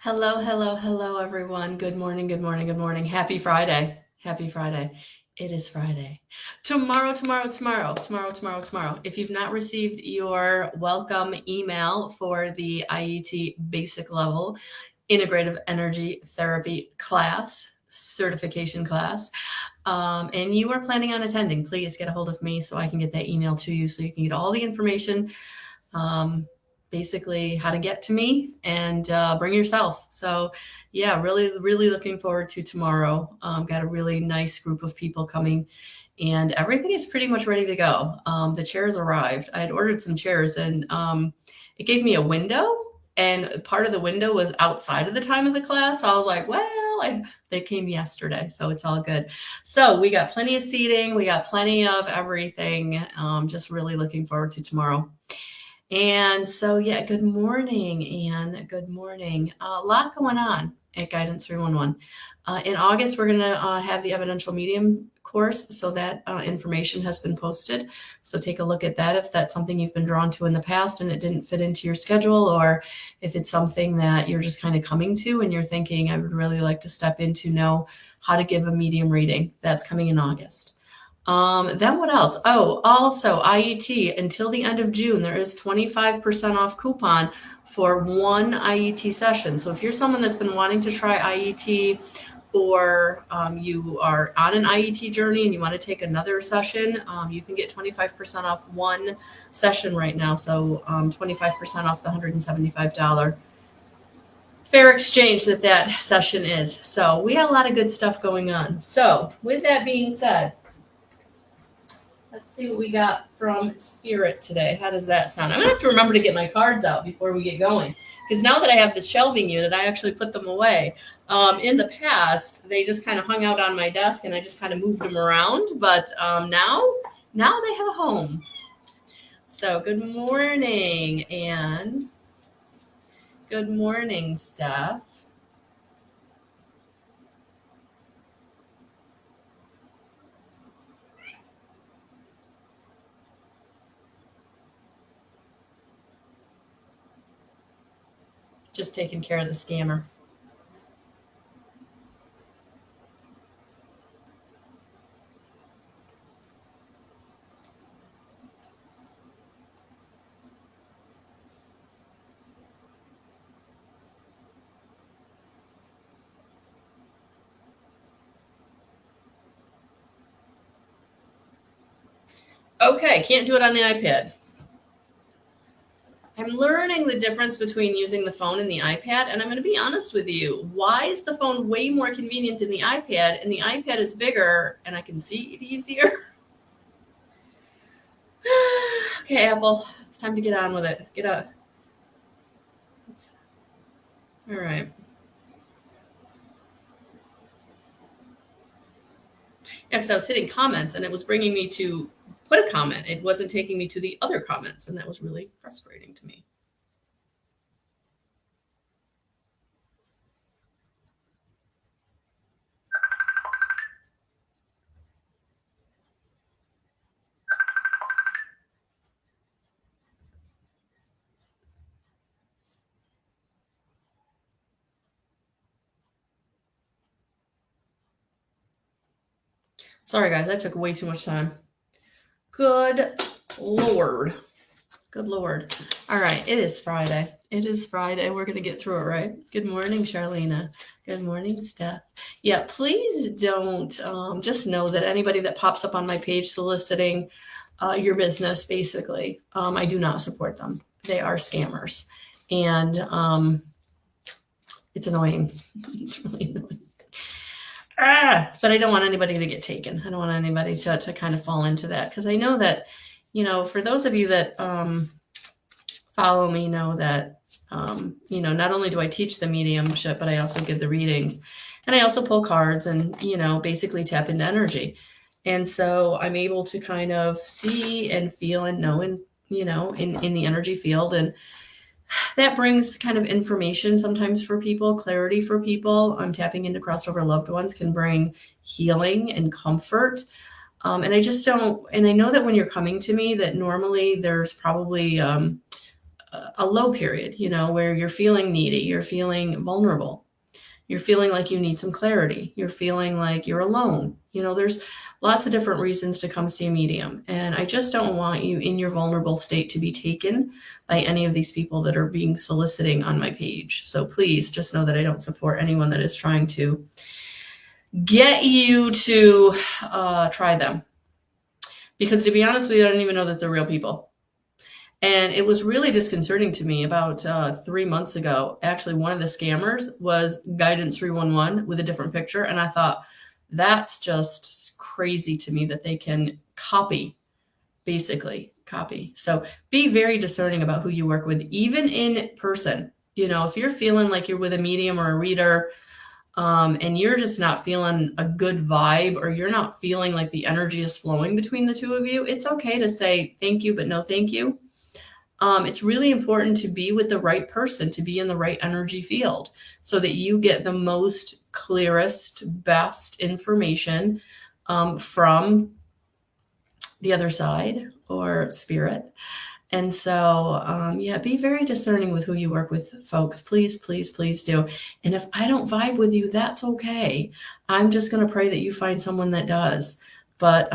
Hello, hello, hello, everyone. Good morning, good morning, good morning. Happy Friday. Happy Friday. It is Friday. Tomorrow. If you've not received your welcome email for the IET basic level integrative energy therapy class, certification class, and you are planning on attending, please get a hold of me so I can get that email to you so you can get all the information. Basically how to get to me and bring yourself. So yeah, really looking forward to tomorrow. Got a really nice group of people coming and everything is pretty much ready to go. The chairs arrived. I had ordered some chairs and it gave me a window, and part of the window was outside of the time of the class. So I was like, well, they came yesterday, so it's all good. So we got plenty of seating. We got plenty of everything. Just really looking forward to tomorrow. And so, yeah, good morning, Anne. Good morning. A lot going on at Guidance 311. In August, we're going to have the evidential medium course, so that information has been posted. So take a look at that if that's something you've been drawn to in the past and it didn't fit into your schedule, or if it's something that you're just kind of coming to and you're thinking, I would really like to step in to know how to give a medium reading. That's coming in August. Then what else? Oh, also IET until the end of June, there is 25% off coupon for one IET session. So if you're someone that's been wanting to try IET, or you are on an IET journey and you want to take another session, you can get 25% off one session right now. So 25% off the $175 fair exchange that session is. So we have a lot of good stuff going on. So with that being said, let's see what we got from Spirit today. How does that sound? I'm going to have to remember to get my cards out before we get going, because now that I have the shelving unit, I actually put them away. In the past, they just kind of hung out on my desk and I just kind of moved them around. But now they have a home. So good morning, Anne. Good morning, Steph. Just taking care of the scammer. Okay, can't do it on the iPad. I'm learning the difference between using the phone and the iPad, and I'm going to be honest with you. Why is the phone way more convenient than the iPad, and the iPad is bigger and I can see it easier? Okay, Apple, it's time to get on with it. Get up. All right. Yeah, because I was hitting comments and it was bringing me to put a comment. It wasn't taking me to the other comments, and that was really frustrating to me. Sorry, guys, that took way too much time. Good Lord. Good Lord. All right, it is Friday. It is Friday. We're going to get through it, right? Good morning, Charlena. Good morning, Steph. Yeah, please don't just know that anybody that pops up on my page soliciting your business, basically, I do not support them. They are scammers. And it's annoying. It's really annoying. But I don't want anybody to get taken. I don't want anybody to kind of fall into that, because I know that, for those of you that follow me know that, not only do I teach the mediumship, but I also give the readings, and I also pull cards and, basically tap into energy. And so I'm able to kind of see and feel and know, in the energy field. And that brings kind of information sometimes for people, clarity for people. Tapping into crossover loved ones can bring healing and comfort. And I just don't, and I know that when you're coming to me, that normally there's probably a low period, where you're feeling needy, you're feeling vulnerable, you're feeling like you need some clarity, you're feeling like you're alone. There's lots of different reasons to come see a medium. And I just don't want you in your vulnerable state to be taken by any of these people that are being soliciting on my page. So please just know that I don't support anyone that is trying to get you to try them. Because to be honest with you, I don't even know that they're real people. And it was really disconcerting to me about 3 months ago. Actually, one of the scammers was Guidance 311 with a different picture. And I thought, that's just crazy to me that they can basically copy. So be very discerning about who you work with, even in person. If you're feeling like you're with a medium or a reader, and you're just not feeling a good vibe, or you're not feeling like the energy is flowing between the two of you, it's okay to say thank you, but no thank you. It's really important to be with the right person, to be in the right energy field, so that you get the most clearest, best information from the other side or spirit. And so, be very discerning with who you work with, folks. Please, please, please do. And if I don't vibe with you, that's okay. I'm just going to pray that you find someone that does. But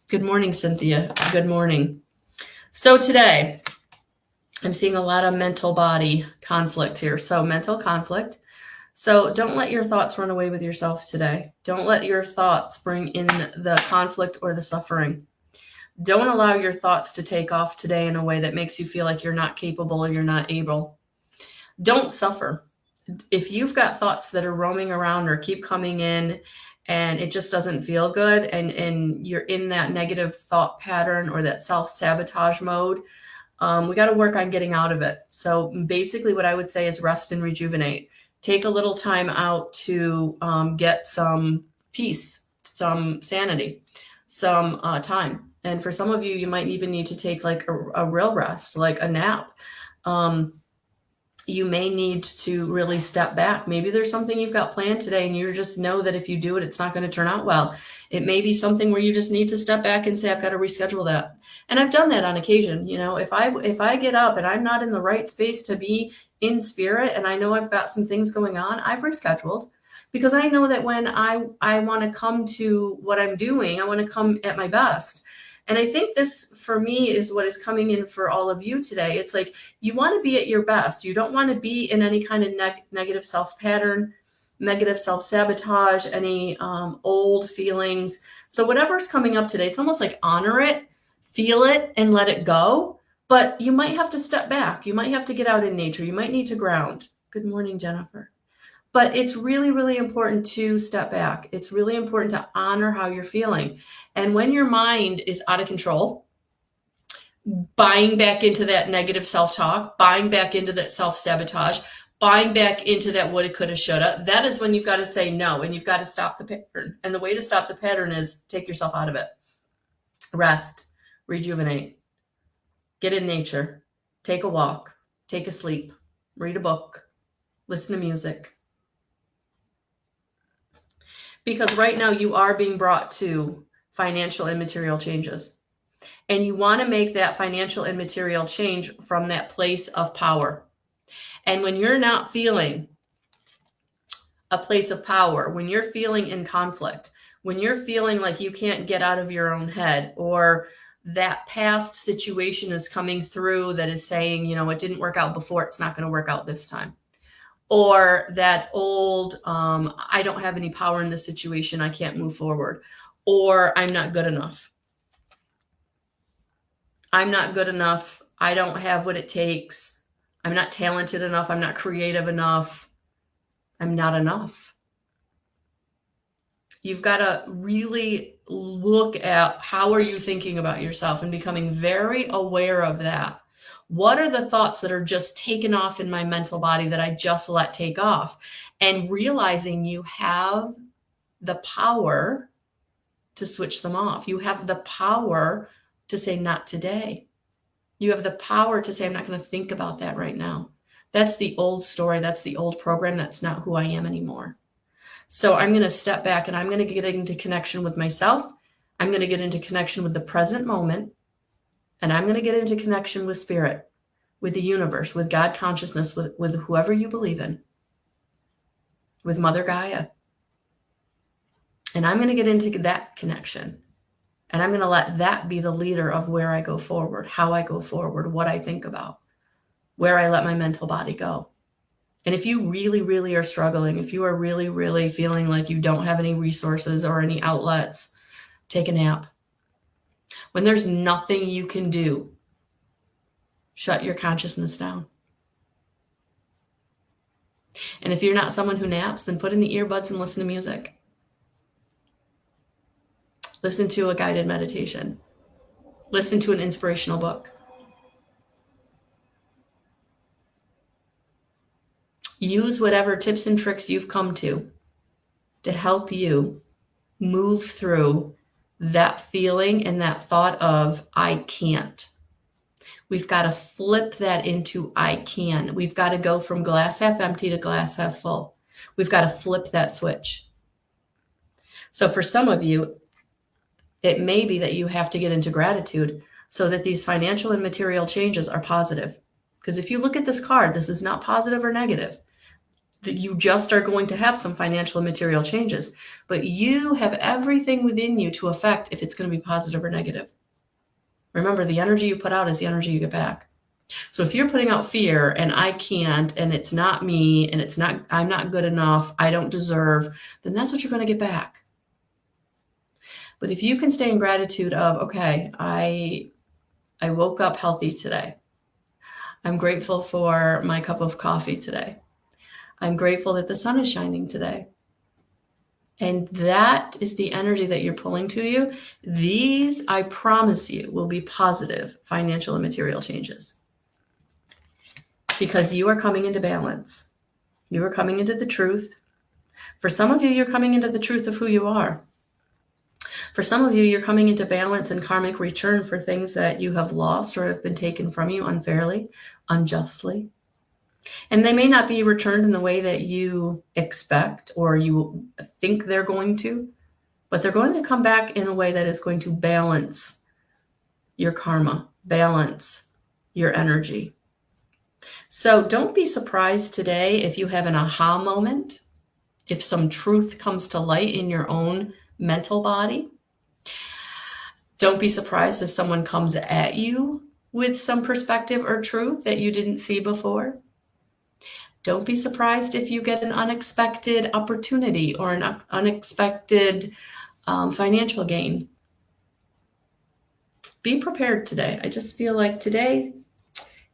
good morning, Cynthia. Good morning. So today, I'm seeing a lot of mental body conflict here. So mental conflict. So don't let your thoughts run away with yourself today. Don't let your thoughts bring in the conflict or the suffering. Don't allow your thoughts to take off today in a way that makes you feel like you're not capable or you're not able. Don't suffer. If you've got thoughts that are roaming around or keep coming in and it just doesn't feel good, and you're in that negative thought pattern or that self-sabotage mode, we got to work on getting out of it. So basically what I would say is rest and rejuvenate. Take a little time out to get some peace, some sanity, some time. And for some of you, you might even need to take like a real rest, like a nap. You may need to really step back. Maybe there's something you've got planned today and you just know that if you do it, it's not going to turn out well. It may be something where you just need to step back and say, I've got to reschedule that. And I've done that on occasion. If I get up and I'm not in the right space to be in spirit, and I know I've got some things going on, I've rescheduled, because I know that when I want to come to what I'm doing, I want to come at my best. And I think this, for me, is what is coming in for all of you today. It's like you want to be at your best. You don't want to be in any kind of negative self-pattern, negative self-sabotage, any old feelings. So whatever's coming up today, it's almost like honor it, feel it, and let it go. But you might have to step back. You might have to get out in nature. You might need to ground. Good morning, Jennifer. But it's really, really important to step back. It's really important to honor how you're feeling. And when your mind is out of control, buying back into that negative self-talk, buying back into that self-sabotage, buying back into that woulda, coulda, shoulda, that is when you've got to say no, and you've got to stop the pattern. And the way to stop the pattern is take yourself out of it. Rest, rejuvenate, get in nature, take a walk, take a sleep, read a book, listen to music. Because right now you are being brought to financial and material changes. And you want to make that financial and material change from that place of power. And when you're not feeling a place of power, when you're feeling in conflict, when you're feeling like you can't get out of your own head, or that past situation is coming through that is saying, it didn't work out before, it's not going to work out this time. Or that old, I don't have any power in this situation, I can't move forward. Or I'm not good enough. I'm not good enough. I don't have what it takes. I'm not talented enough. I'm not creative enough. I'm not enough. You've got to really look at how are you thinking about yourself and becoming very aware of that. What are the thoughts that are just taken off in my mental body that I just let take off? And realizing you have the power to switch them off. You have the power to say, not today. You have the power to say, I'm not going to think about that right now. That's the old story. That's the old program. That's not who I am anymore. So I'm going to step back and I'm going to get into connection with myself. I'm going to get into connection with the present moment. And I'm going to get into connection with spirit, with the universe, with God consciousness, with whoever you believe in, with Mother Gaia. And I'm going to get into that connection. And I'm going to let that be the leader of where I go forward, how I go forward, what I think about, where I let my mental body go. And if you really, really are struggling, if you are really, really feeling like you don't have any resources or any outlets, take a nap. When there's nothing you can do, shut your consciousness down. And if you're not someone who naps, then put in the earbuds and listen to music. Listen to a guided meditation. Listen to an inspirational book. Use whatever tips and tricks you've come to help you move through that feeling and that thought of, I can't. We've got to flip that into I can. We've got to go from glass half empty to glass half full. We've got to flip that switch. So for some of you, it may be that you have to get into gratitude so that these financial and material changes are positive. Because if you look at this card, this is not positive or negative. That you just are going to have some financial and material changes, but you have everything within you to affect if it's going to be positive or negative. Remember, the energy you put out is the energy you get back. So if you're putting out fear and I can't, and it's not me, and it's not, I'm not good enough, I don't deserve, then that's what you're going to get back. But if you can stay in gratitude of, okay, I woke up healthy today. I'm grateful for my cup of coffee today. I'm grateful that the sun is shining today. And that is the energy that you're pulling to you. These, I promise you, will be positive financial and material changes. Because you are coming into balance. You are coming into the truth. For some of you, you're coming into the truth of who you are. For some of you, you're coming into balance and karmic return for things that you have lost or have been taken from you unfairly, unjustly. And they may not be returned in the way that you expect or you think they're going to, but they're going to come back in a way that is going to balance your karma, balance your energy. So don't be surprised today if you have an aha moment, if some truth comes to light in your own mental body. Don't be surprised if someone comes at you with some perspective or truth that you didn't see before. Don't be surprised if you get an unexpected opportunity or an unexpected financial gain. Be prepared today. I just feel like today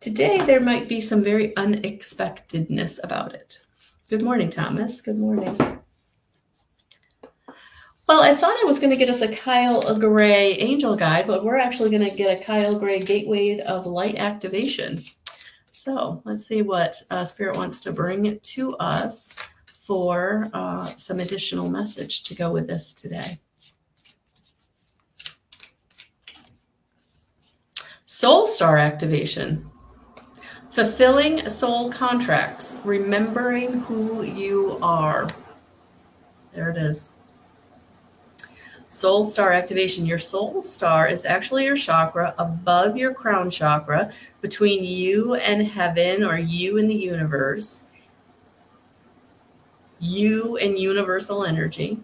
there might be some very unexpectedness about it. Good morning, Thomas. Good morning. Well, I thought I was going to get us a Kyle Gray angel guide, but we're actually going to get a Kyle Gray gateway of light activation. So let's see what Spirit wants to bring to us for some additional message to go with this today. Soul Star activation. Fulfilling soul contracts. Remembering who you are. There it is. Soul Star activation. Your soul star is actually your chakra above your crown chakra, between you and heaven or you and the universe, you and universal energy.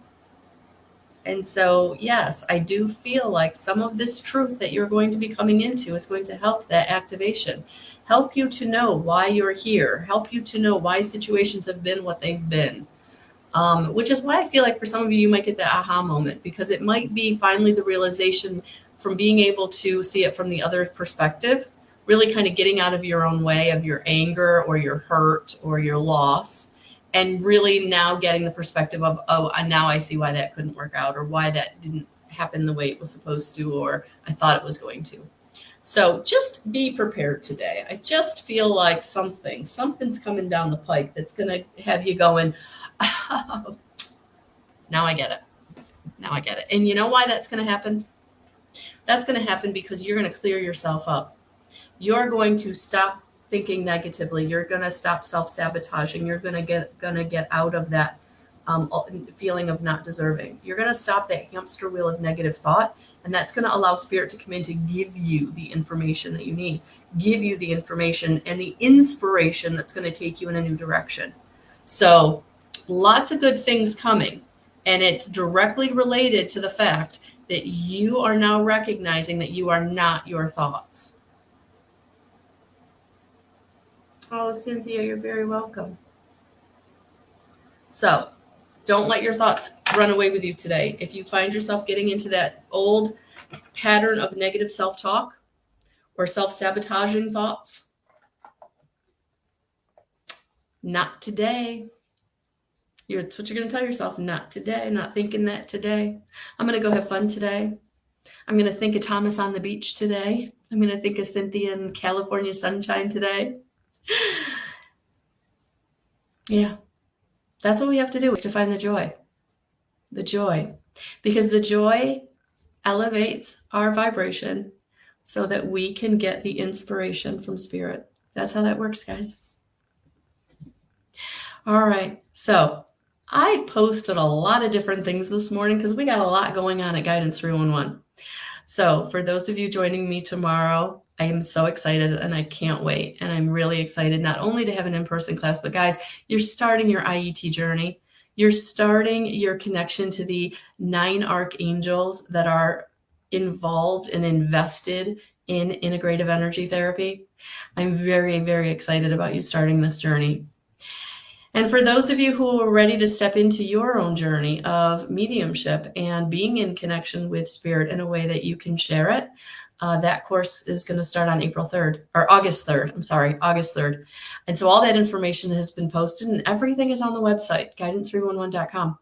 And so, yes, I do feel like some of this truth that you're going to be coming into is going to help that activation, help you to know why you're here, help you to know why situations have been what they've been. Which is why I feel like for some of you, you might get the aha moment, because it might be finally the realization from being able to see it from the other perspective, really kind of getting out of your own way of your anger or your hurt or your loss, and really now getting the perspective of, oh, now I see why that couldn't work out, or why that didn't happen the way it was supposed to, or I thought it was going to. So just be prepared today. I just feel like something's coming down the pike that's going to have you going, oh, now I get it. Now I get it. And you know why that's going to happen? That's going to happen because you're going to clear yourself up. You're going to stop thinking negatively. You're going to stop self-sabotaging. You're going to get out of that feeling of not deserving. You're going to stop that hamster wheel of negative thought, and that's going to allow spirit to come in to give you the information that you need, give you the information and the inspiration that's going to take you in a new direction. So lots of good things coming, and it's directly related to the fact that you are now recognizing that you are not your thoughts. Oh, Cynthia, you're very welcome. So don't let your thoughts run away with you today. If you find yourself getting into that old pattern of negative self-talk or self-sabotaging thoughts, not today. That's what you're going to tell yourself. Not today. Not thinking that today. I'm going to go have fun today. I'm going to think of Thomas on the beach today. I'm going to think of Cynthia in California sunshine today. Yeah, that's what we have to do. We have to find the joy. The joy. Because the joy elevates our vibration so that we can get the inspiration from spirit. That's how that works, guys. All right. So I posted a lot of different things this morning because we got a lot going on at Guidance 311. So for those of you joining me tomorrow, I am so excited and I can't wait. And I'm really excited not only to have an in-person class, but guys, you're starting your IET journey. You're starting your connection to the 9 archangels that are involved and invested in integrative energy therapy. I'm very, very excited about you starting this journey. And for those of you who are ready to step into your own journey of mediumship and being in connection with spirit in a way that you can share it, that course is going to start on August 3rd. August 3rd. And so all that information has been posted and everything is on the website, guidance311.com.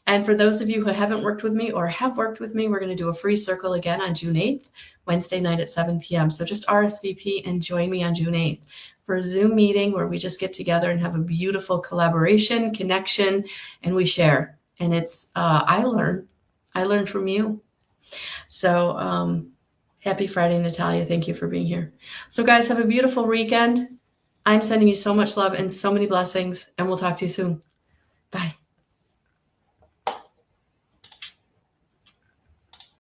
And for those of you who haven't worked with me or have worked with me, we're going to do a free circle again on June 8th, Wednesday night at 7 p.m. So just RSVP and join me on June 8th for a Zoom meeting where we just get together and have a beautiful collaboration, connection, and we share. And it's, I learn from you. So happy Friday, Natalia. Thank you for being here. So guys, have a beautiful weekend. I'm sending you so much love and so many blessings, and we'll talk to you soon. Bye.